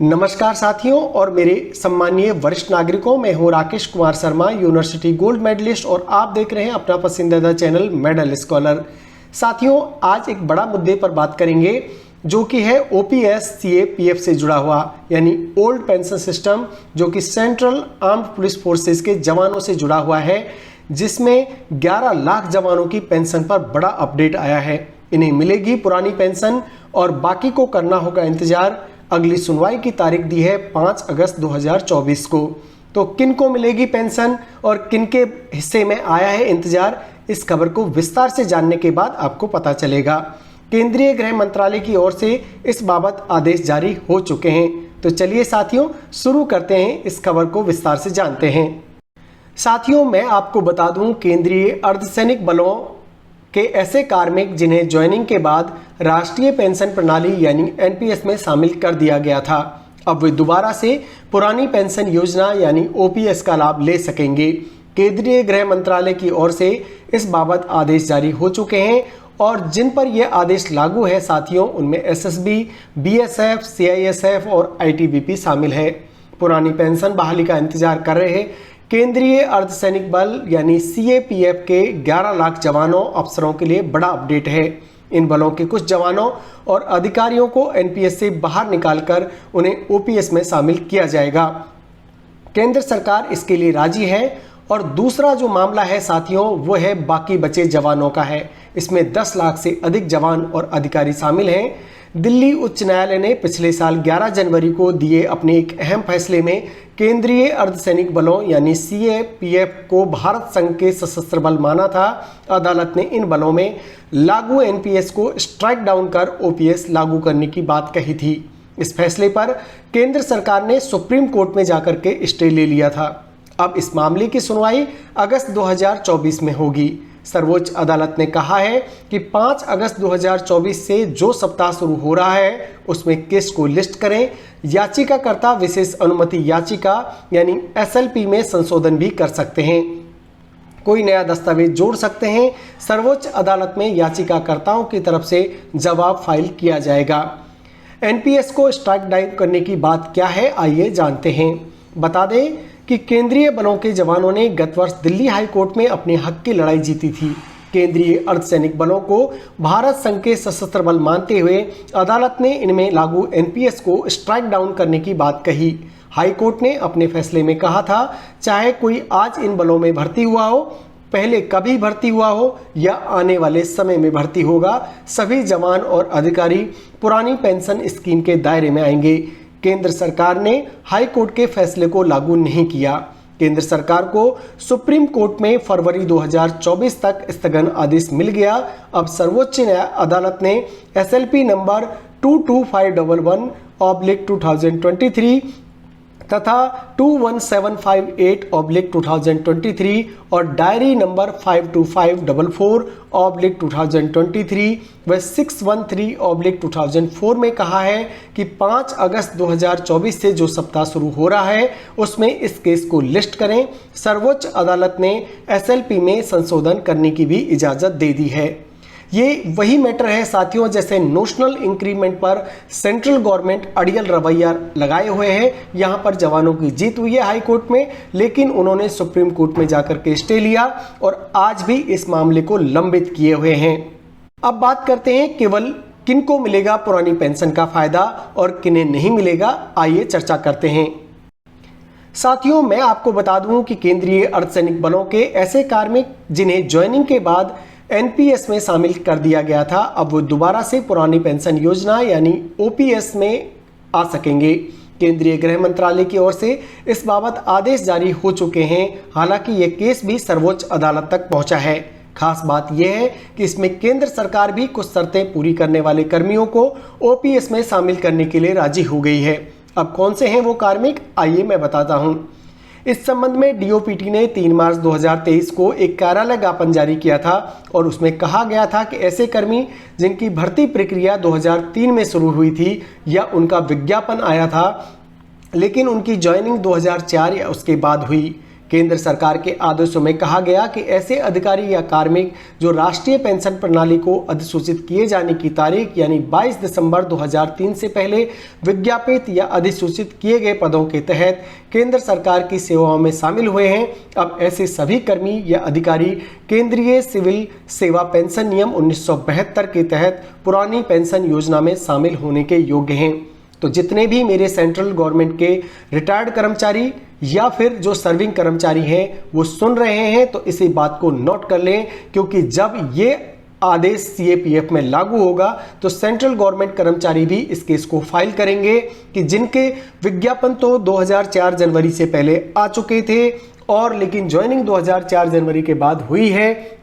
नमस्कार साथियों और मेरे सम्मानीय वरिष्ठ नागरिकों, मैं हूं Rakesh Kumar Sharma, university gold medalist, और आप देख रहे हैं अपना पसंदीदा चैनल मेडल स्कॉलर। साथियों, आज एक बड़ा मुद्दे पर बात करेंगे जो कि है ओपीएस सीएपीएफ से जुड़ा हुआ, यानी ओल्ड पेंशन सिस्टम, जो कि सेंट्रल आर्म्ड पुलिस फोर्सेस के जवानों से जुड़ा हुआ है, जिसमें 11 लाख जवानों की पेंशन पर बड़ा अपडेट आया है। इन्हें मिलेगी पुरानी पेंशन और बाकी को करना होगा इंतजार। अगली सुनवाई की तारीख दी है 5 अगस्त 2024 को। तो किन को मिलेगी पेंशन और किन के हिस्से में आया है इंतजार, इस खबर को विस्तार से जानने के बाद आपको पता चलेगा। केंद्रीय गृह मंत्रालय की ओर से इस बाबत आदेश जारी हो चुके हैं। तो चलिए साथियों, शुरू करते हैं, इस खबर को विस्तार से जानते हैं। साथियों, मैं आपको बता दूं, केंद्रीय अर्धसैनिक बलों के ऐसे कार्मिक जिन्हें ज्वाइनिंग के बाद राष्ट्रीय पेंशन प्रणाली यानी एनपीएस में शामिल कर दिया गया था, अब वे दोबारा से पुरानी पेंशन योजना यानी ओपीएस का लाभ ले सकेंगे। केंद्रीय गृह मंत्रालय की ओर से इस बाबत आदेश जारी हो चुके हैं और जिन पर यह आदेश लागू है साथियों, उनमें एसएसबी, बीएसएफ, सीआईएसएफ और आईटीबीपी शामिल है। पुरानी पेंशन बहाली का इंतजार कर रहे केंद्रीय अर्धसैनिक बल यानी सीएपीएफ के 11 लाख जवानों अफसरों के लिए बड़ा अपडेट है। इन बलों के कुछ जवानों और अधिकारियों को एनपीएस से बाहर निकालकर उन्हें ओपीएस में शामिल किया जाएगा। केंद्र सरकार इसके लिए राजी है। और दूसरा जो मामला है साथियों, वो है बाकी बचे जवानों का है। इसमें 10 लाख से अधिक जवान और अधिकारी शामिल हैं। दिल्ली उच्च न्यायालय ने पिछले साल 11 जनवरी को दिए अपने एक अहम फैसले में केंद्रीय अर्धसैनिक बलों यानी सीएपीएफ को भारत संघ के सशस्त्र बल माना था। अदालत ने इन बलों में लागू एनपीएस को स्ट्राइक डाउन कर ओपीएस लागू करने की बात कही थी। इस फैसले पर केंद्र सरकार ने सुप्रीम कोर्ट में जाकर के स्टे ले लिया था। अब इस मामले की सुनवाई अगस्त 2024 में होगी। सर्वोच्च अदालत ने कहा है कि 5 अगस्त 2024 से जो सप्ताह शुरू हो रहा है उसमें केस को लिस्ट करें। याचिकाकर्ता विशेष अनुमति याचिका यानी एसएलपी में संशोधन भी कर सकते हैं, कोई नया दस्तावेज जोड़ सकते हैं। सर्वोच्च अदालत में याचिकाकर्ताओं की तरफ से जवाब फाइल किया जाएगा। एनपीएस को स्ट्राइक डाउन करने की बात क्या है, आइए जानते हैं। बता दें कि केंद्रीय बलों के जवानों ने गत वर्ष दिल्ली हाई कोर्ट में अपने हक की लड़ाई जीती थी। केंद्रीय अर्धसैनिक बलों को भारत संघ के सशस्त्र बल मानते हुए अदालत ने इनमें लागू एनपीएस को स्ट्राइक डाउन करने की बात कही। हाई कोर्ट ने अपने फैसले में कहा था, चाहे कोई आज इन बलों में भर्ती हुआ हो, पहले कभी भर्ती हुआ हो या आने वाले समय में भर्ती होगा, सभी जवान और अधिकारी पुरानी पेंशन स्कीम के दायरे में आएंगे। केंद्र सरकार ने हाई कोर्ट के फैसले को लागू नहीं किया। केंद्र सरकार को सुप्रीम कोर्ट में फरवरी 2024 तक स्थगन आदेश मिल गया। अब सर्वोच्च अदालत ने एसएलपी नंबर 22511/2023 तथा 21758/2023 और डायरी नंबर 52544/2023 व 613/2004 में कहा है कि 5 अगस्त 2024 से जो सप्ताह शुरू हो रहा है उसमें इस केस को लिस्ट करें। सर्वोच्च अदालत ने एसएलपी में संशोधन करने की भी इजाज़त दे दी है। ये वही मैटर है साथियों, जैसे नोशनल इंक्रीमेंट पर सेंट्रल गवर्नमेंट अड़ियल रवैया लगाए हुए है। यहाँ पर जवानों की जीत हुई है हाई कोर्ट में, लेकिन उन्होंने सुप्रीम कोर्ट में जाकर के स्टे लिया और आज भी इस मामले को लंबित किए हुए हैं। अब बात करते हैं केवल किनको मिलेगा पुरानी पेंशन का फायदा और किन्हें नहीं मिलेगा, आइए चर्चा करते हैं। साथियों, मैं आपको बता दूं कि केंद्रीय अर्धसैनिक बलों के ऐसे कार्मिक जिन्हें ज्वाइनिंग के बाद एनपीएस में शामिल कर दिया गया था, अब वो दोबारा से पुरानी पेंशन योजना यानी ओपीएस में आ सकेंगे। केंद्रीय गृह मंत्रालय की ओर से इस बाबत आदेश जारी हो चुके हैं। हालांकि ये केस भी सर्वोच्च अदालत तक पहुंचा है। खास बात यह है कि इसमें केंद्र सरकार भी कुछ शर्तें पूरी करने वाले कर्मियों को ओपीएस में शामिल करने के लिए राजी हो गई है। अब कौन से हैं वो कार्मिक, आइए मैं बताता हूं। इस संबंध में डीओपीटी ने 3 मार्च 2023 को एक कार्यालय ज्ञापन जारी किया था और उसमें कहा गया था कि ऐसे कर्मी जिनकी भर्ती प्रक्रिया 2003 में शुरू हुई थी या उनका विज्ञापन आया था लेकिन उनकी ज्वाइनिंग 2004 या उसके बाद हुई, केंद्र सरकार के आदेशों में कहा गया कि ऐसे अधिकारी या कार्मिक जो राष्ट्रीय पेंशन प्रणाली को अधिसूचित किए जाने की तारीख यानी 22 दिसंबर 2003 से पहले विज्ञापित या अधिसूचित किए गए पदों के तहत केंद्र सरकार की सेवाओं में शामिल हुए हैं, अब ऐसे सभी कर्मी या अधिकारी केंद्रीय सिविल सेवा पेंशन नियम 1972 के तहत पुरानी पेंशन योजना में शामिल होने के योग्य हैं। तो जितने भी मेरे सेंट्रल गवर्नमेंट के रिटायर्ड कर्मचारी या फिर जो सर्विंग कर्मचारी हैं वो सुन रहे हैं तो इसी बात को नोट कर लें, क्योंकि जब ये आदेश सीएपीएफ में लागू होगा तो सेंट्रल गवर्नमेंट कर्मचारी भी इस केस को फाइल करेंगे कि जिनके विज्ञापन तो 2004 जनवरी से पहले आ चुके थे और लेकिन ज्वाइनिंग 2004 जनवरी के बाद हुई है,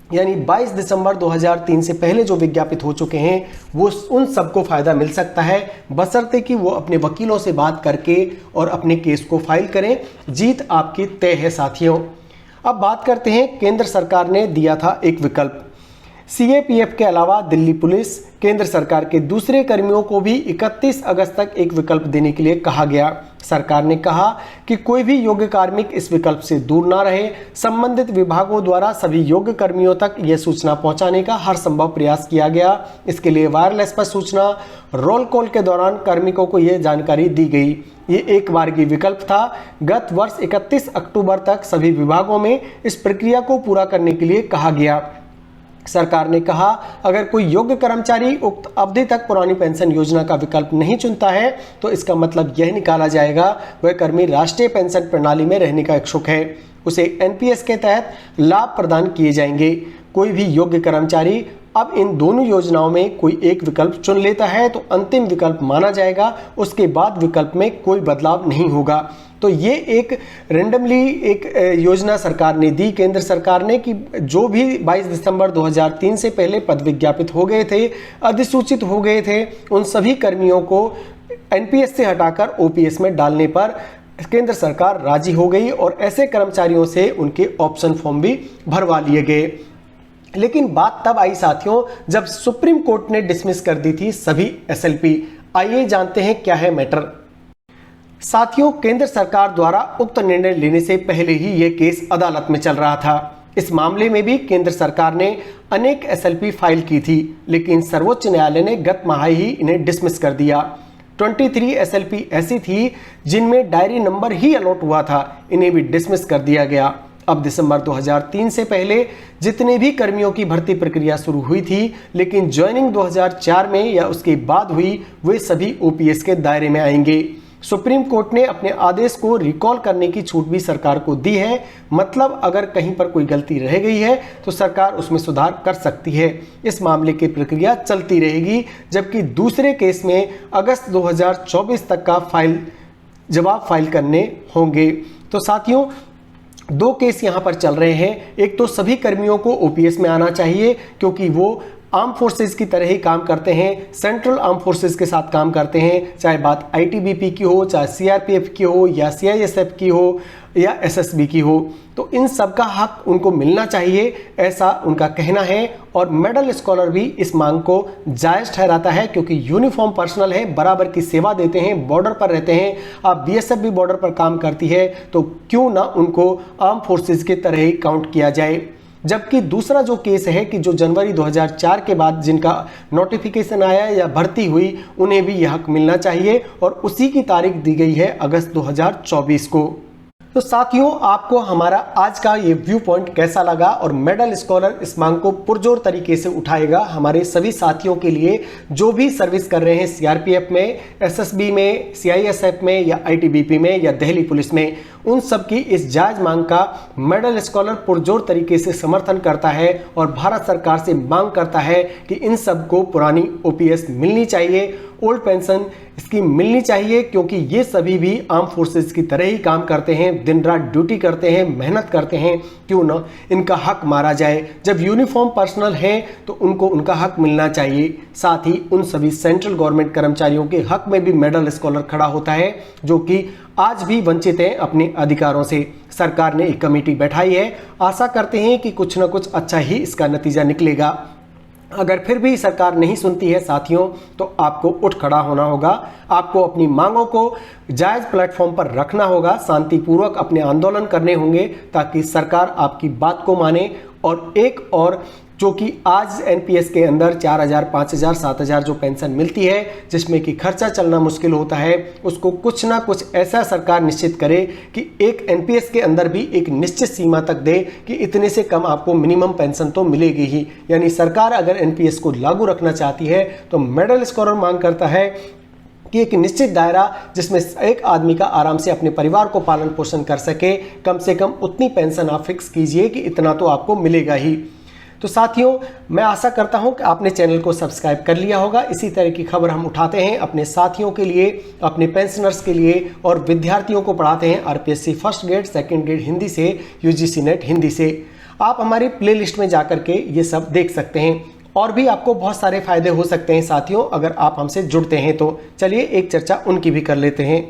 यानी 22 दिसंबर 2003 से पहले जो विज्ञापित हो चुके हैं वो उन सबको फायदा मिल सकता है, बशर्ते कि वो अपने वकीलों से बात करके और अपने केस को फाइल करें। जीत आपकी तय है साथियों। अब बात करते हैं, केंद्र सरकार ने दिया था एक विकल्प। सीएपीएफ के अलावा दिल्ली पुलिस, केंद्र सरकार के दूसरे कर्मियों को भी 31 अगस्त तक एक विकल्प देने के लिए कहा गया। सरकार ने कहा कि कोई भी योग्य कार्मिक इस विकल्प से दूर ना रहे। संबंधित विभागों द्वारा सभी योग्य कर्मियों तक यह सूचना पहुंचाने का हर संभव प्रयास किया गया। इसके लिए वायरलेस पर सूचना, रोल कॉल के दौरान कार्मिकों को यह जानकारी दी गई। ये एक बारगी विकल्प था। गत वर्ष 31 अक्टूबर तक सभी विभागों में इस प्रक्रिया को पूरा करने के लिए कहा गया। सरकार ने कहा अगर कोई योग्य कर्मचारी उक्त अवधि तक पुरानी पेंशन योजना का विकल्प नहीं चुनता है तो इसका मतलब यह निकाला जाएगा वह कर्मी राष्ट्रीय पेंशन प्रणाली में रहने का इच्छुक है, उसे एनपीएस के तहत लाभ प्रदान किए जाएंगे। कोई भी योग्य कर्मचारी अब इन दोनों योजनाओं में कोई एक विकल्प चुन लेता है तो अंतिम विकल्प माना जाएगा, उसके बाद विकल्प में कोई बदलाव नहीं होगा। तो ये एक रेंडमली एक योजना सरकार ने दी, केंद्र सरकार ने, कि जो भी 22 दिसंबर 2003 से पहले पद विज्ञापित हो गए थे, अधिसूचित हो गए थे, उन सभी कर्मियों को एनपीएस से हटाकर ओपीएस में डालने पर केंद्र सरकार राजी हो गई और ऐसे कर्मचारियों से उनके ऑप्शन फॉर्म भी भरवा लिए गए। लेकिन बात तब आई साथियों जब सुप्रीम कोर्ट ने डिसमिस कर दी थी सभी एसएलपी। आइए जानते हैं क्या है मैटर। साथियों, केंद्र सरकार द्वारा उक्त निर्णय लेने से पहले ही यह केस अदालत में चल रहा था। इस मामले में भी केंद्र सरकार ने अनेक एसएलपी फाइल की थी, लेकिन सर्वोच्च न्यायालय ने गत माह ही इन्हें डिसमिस कर दिया। 23 एसएलपी ऐसी थी जिनमें डायरी नंबर ही अलॉट हुआ था, इन्हें भी डिसमिस कर दिया गया। अब दिसंबर 2003 से पहले जितने भी कर्मियों की भर्ती प्रक्रिया शुरू हुई थी लेकिन ज्वाइनिंग 2004 में या उसके बाद हुई, वे सभी ओपीएस के दायरे में आएंगे। सुप्रीम कोर्ट ने अपने आदेश को रिकॉल करने की छूट भी सरकार को दी है, मतलब अगर कहीं पर कोई गलती रह गई है तो सरकार उसमें सुधार कर सकती है। इस मामले की प्रक्रिया चलती रहेगी, जबकि दूसरे केस में अगस्त 2024 तक का जवाब फाइल करने होंगे। तो साथियों, दो केस यहां पर चल रहे हैं। एक तो सभी कर्मियों को ओपीएस में आना चाहिए क्योंकि वो आर्म फोर्सेस की तरह ही काम करते हैं, सेंट्रल आर्म फोर्सेस के साथ काम करते हैं, चाहे बात आईटीबीपी की हो, चाहे सीआरपीएफ की हो या सीआईएसएफ की हो या एसएसबी की हो, तो इन सब का हक उनको मिलना चाहिए, ऐसा उनका कहना है। और मेडल स्कॉलर भी इस मांग को जायज़ ठहराता है क्योंकि यूनिफॉर्म पर्सनल है, बराबर की सेवा देते हैं, बॉर्डर पर रहते हैं। अब बीएसएफ भी बॉर्डर पर काम करती है तो क्यों ना उनको आर्म फोर्सेस की तरह ही काउंट किया जाए। जबकि दूसरा जो केस है कि जो जनवरी 2004 के बाद जिनका नोटिफिकेशन आया या भर्ती हुई, उन्हें भी यह हक मिलना चाहिए और उसी की तारीख दी गई है अगस्त 2024 को। तो साथियों, आपको हमारा आज का ये व्यू पॉइंट कैसा लगा और मेडल स्कॉलर इस मांग को पुरजोर तरीके से उठाएगा हमारे सभी साथियों के लिए जो भी सर्विस कर रहे हैं सीआरपीएफ में, एसएसबी में, सीआईएसएफ में या आईटीबीपी में या दिल्ली पुलिस में, उन सब की इस जायज मांग का मेडल स्कॉलर पुरजोर तरीके से समर्थन करता है और भारत सरकार से मांग करता है कि इन सब को पुरानी ओपीएस मिलनी चाहिए, ओल्ड पेंशन स्कीम मिलनी चाहिए, क्योंकि ये सभी भी आर्म फोर्सेस की तरह ही काम करते हैं, दिन रात ड्यूटी करते हैं, मेहनत करते हैं, क्यों ना इनका हक मारा जाए। जब यूनिफॉर्म पर्सनल है तो उनको उनका हक मिलना चाहिए। साथ ही उन सभी सेंट्रल गवर्नमेंट कर्मचारियों के हक में भी मेडल स्कॉलर खड़ा होता है जो कि आज भी वंचित हैं अपने अधिकारों से। सरकार ने एक कमेटी बैठाई है, आशा करते हैं कि कुछ ना कुछ अच्छा ही इसका नतीजा निकलेगा। अगर फिर भी सरकार नहीं सुनती है साथियों, तो आपको उठ खड़ा होना होगा। आपको अपनी मांगों को जायज प्लेटफॉर्म पर रखना होगा, शांतिपूर्वक अपने आंदोलन करने होंगे ताकि सरकार आपकी बात को माने। और एक और, जो कि आज एनपीएस के अंदर 4,000, 5,000, 7,000 जो पेंशन मिलती है, जिसमें कि खर्चा चलना मुश्किल होता है, उसको कुछ ना कुछ ऐसा सरकार निश्चित करे कि एक एनपीएस के अंदर भी एक निश्चित सीमा तक दे कि इतने से कम आपको मिनिमम पेंशन तो मिलेगी ही। यानी सरकार अगर एनपीएस को लागू रखना चाहती है तो मिडिल स्कॉलर मांग करता है कि एक निश्चित दायरा जिसमें एक आदमी का आराम से अपने परिवार को पालन पोषण कर सके, कम से कम उतनी पेंशन आप फिक्स कीजिए कि इतना तो आपको मिलेगा ही। तो साथियों, मैं आशा करता हूं कि आपने चैनल को सब्सक्राइब कर लिया होगा। इसी तरह की खबर हम उठाते हैं अपने साथियों के लिए, अपने पेंशनर्स के लिए, और विद्यार्थियों को पढ़ाते हैं RPSC first grade, second grade Hindi से, यूजीसी नेट हिंदी से। आप हमारी प्लेलिस्ट में जाकर के ये सब देख सकते हैं, और भी आपको बहुत सारे फायदे हो सकते हैं साथियों अगर आप हमसे जुड़ते हैं तो। चलिए एक चर्चा उनकी भी कर लेते हैं।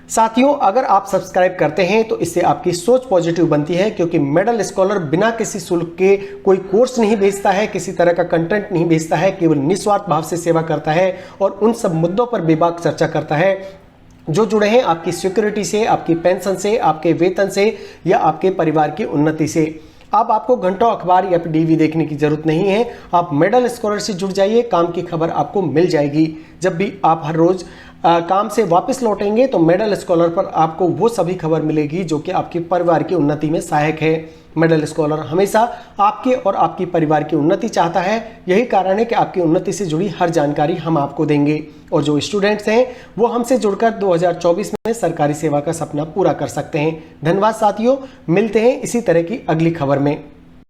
साथियों, अगर आप सब्सक्राइब करते हैं तो इससे आपकी सोच पॉजिटिव बनती है, क्योंकि मिडिल स्कॉलर बिना किसी शुल्क के कोई कोर्स नहीं भेजता है, किसी तरह का कंटेंट नहीं भेजता है, केवल निस्वार्थ भाव से सेवा करता है और उन सब मुद्दों पर बेबाक चर्चा करता है जो जुड़े हैं आपकी सिक्योरिटी से, आपकी पेंशन से, आपके वेतन से या आपके परिवार की उन्नति से। अब आपको घंटों अखबार या टीवी देखने की जरूरत नहीं है। आप मिडिल स्कॉलर से जुड़ जाइए, काम की खबर आपको मिल जाएगी। जब भी आप हर रोज काम से वापस लौटेंगे तो मिडिल स्कॉलर पर आपको वो सभी खबर मिलेगी जो कि आपके परिवार की उन्नति में सहायक है। मिडिल स्कॉलर हमेशा आपके और आपकी परिवार की उन्नति चाहता है। यही कारण है कि आपकी उन्नति से जुड़ी हर जानकारी हम आपको देंगे, और जो स्टूडेंट्स हैं वो हमसे जुड़कर 2024 में सरकारी सेवा का सपना पूरा कर सकते हैं। धन्यवाद साथियों, मिलते हैं इसी तरह की अगली खबर में।